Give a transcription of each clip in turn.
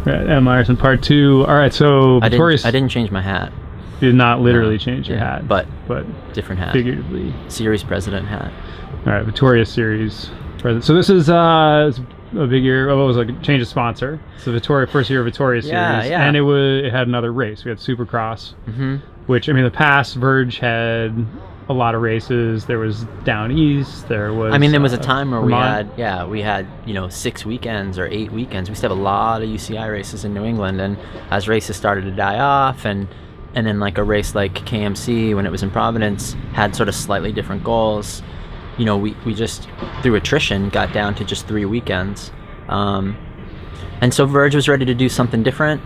And Myerson part 2. All right, so I Vittoria's didn't change my hat. did not literally change your hat, but different hat. Figuratively. Series president hat. All right, Vittoria series president. So this is a big year. Oh, it was like a change of sponsor. So Vittoria, first year of Vittoria series, and it had another race. We had Supercross, which I mean, the past Verge had a lot of races. There was down east. There was. I mean, there was a time where Vermont. we had 6 weekends or 8 weekends. We used to have a lot of UCI races in New England, and as races started to die off, and then like a race like KMC when it was in Providence had sort of slightly different goals. We just through attrition got down to just 3 weekends, and so Verge was ready to do something different.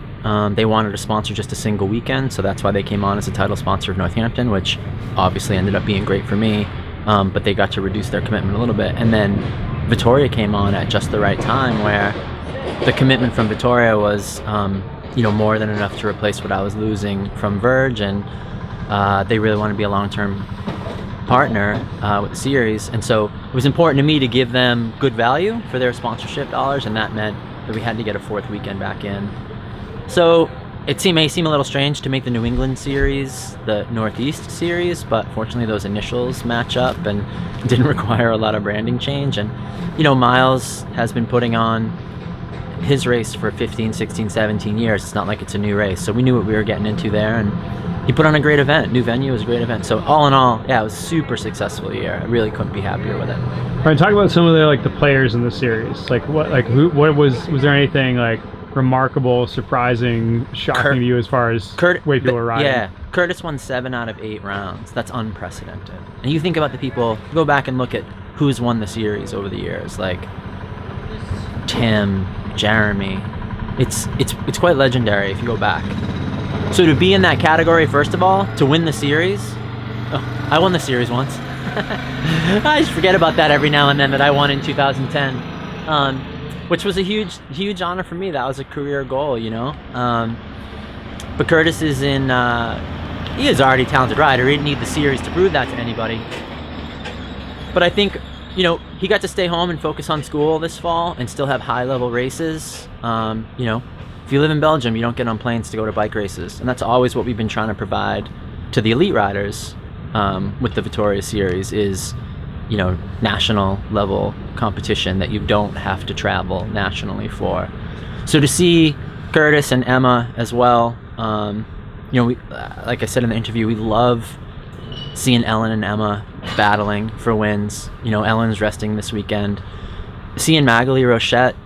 They wanted to sponsor just a single weekend, so that's why they came on as a title sponsor of Northampton, which obviously ended up being great for me, but they got to reduce their commitment a little bit. And then Vittoria came on at just the right time, where the commitment from Vittoria was more than enough to replace what I was losing from Verge, and they really wanted to be a long-term partner with the series, and so it was important to me to give them good value for their sponsorship dollars, and that meant that we had to get a 4th weekend back in. So it may seem a little strange to make the New England series the Northeast series, but fortunately those initials match up and didn't require a lot of branding change. And Miles has been putting on his race for 15, 16, 17 years. It's not like it's a new race, so we knew what we were getting into there, and he put on a great event. New venue was a great event. So all in all, it was a super successful year. I really couldn't be happier with it. All right, talk about some of the players in the series. What was there anything like remarkable, surprising, shocking to you as far as way people are riding? Yeah, Curtis won 7 out of 8 rounds. That's unprecedented. And you think about the people, go back and look at who's won the series over the years, like Tim, Jeremy. It's quite legendary if you go back. So to be in that category, first of all, to win the series, I won the series once. I just forget about that every now and then, that I won in 2010, which was a huge honor for me. That was a career goal, But Curtis is he is already a talented rider. He didn't need the series to prove that to anybody. But I think, he got to stay home and focus on school this fall and still have high-level races. If you live in Belgium, you don't get on planes to go to bike races. And that's always what we've been trying to provide to the elite riders with the Vittoria series is, national level competition that you don't have to travel nationally for. So to see Curtis and Emma as well, we, like I said in the interview, we love seeing Ellen and Emma battling for wins. Ellen's resting this weekend. Seeing Magali Rochette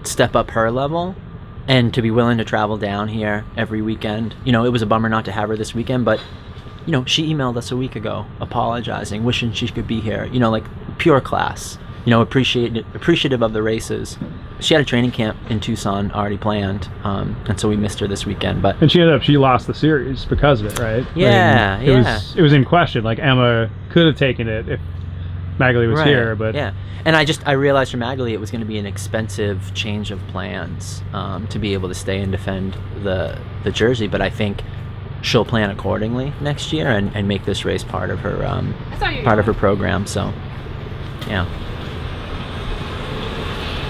step up her level and to be willing to travel down here every weekend. It was a bummer not to have her this weekend, but she emailed us a week ago apologizing, wishing she could be here. Pure class. Appreciative of the races. She had a training camp in Tucson already planned, and so we missed her this weekend. But she lost the series because of it, right? Yeah, it was in question. Like Emma could have taken it if Magali was here, but yeah. And I realized for Magali it was going to be an expensive change of plans to be able to stay and defend the jersey, but I think she'll plan accordingly next year and make this race part of her program. So, yeah.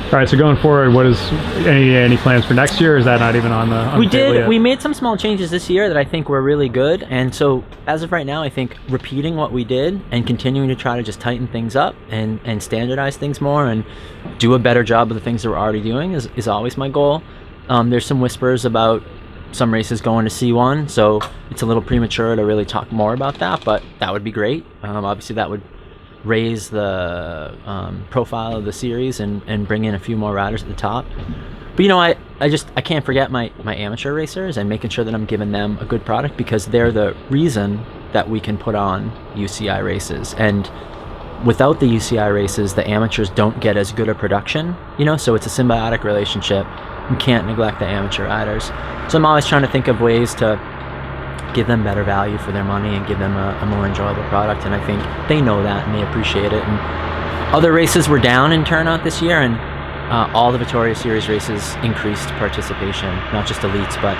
All right. So going forward, what is any plans for next year? Or is that not even on the? We did. Yet? We made some small changes this year that I think were really good, and so as of right now, I think repeating what we did and continuing to try to just tighten things up and standardize things more and do a better job of the things that we're already doing is always my goal. There's some whispers about some races going to C1, so it's a little premature to really talk more about that, but that would be great. Obviously, that would raise the profile of the series and bring in a few more riders at the top. But I can't forget my amateur racers and making sure that I'm giving them a good product, because they're the reason that we can put on UCI races. And without the UCI races, the amateurs don't get as good a production, so it's a symbiotic relationship. You can't neglect the amateur riders. So I'm always trying to think of ways to give them better value for their money and give them a more enjoyable product, and I think they know that and they appreciate it. And other races were down in turnout this year, and all the Vittoria Series races increased participation, not just elites but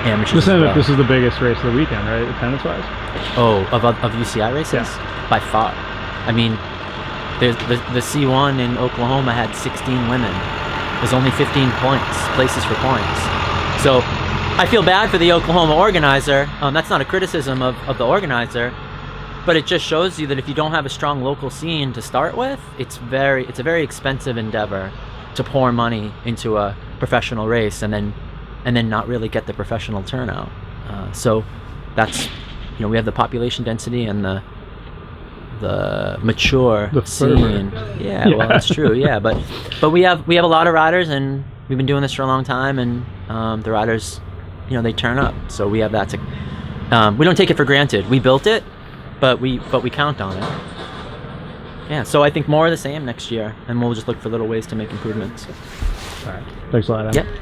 amateurs. This is the biggest race of the weekend, right, attendance wise? Oh, of UCI races? Yeah. By far. I mean, the C1 in Oklahoma had 16 women. There's only 15 places for points. So I feel bad for the Oklahoma organizer. That's not a criticism of the organizer, but it just shows you that if you don't have a strong local scene to start with, it's a very expensive endeavor to pour money into a professional race and then not really get the professional turnout. So that's, we have the population density and the mature scene. Yeah, well, that's true. Yeah, but we have a lot of riders, and we've been doing this for a long time, and the riders, they turn up. So we have that to. We don't take it for granted. We built it, but we count on it. Yeah. So I think more of the same next year, and we'll just look for little ways to make improvements. All right. Thanks a lot, Adam. Yep.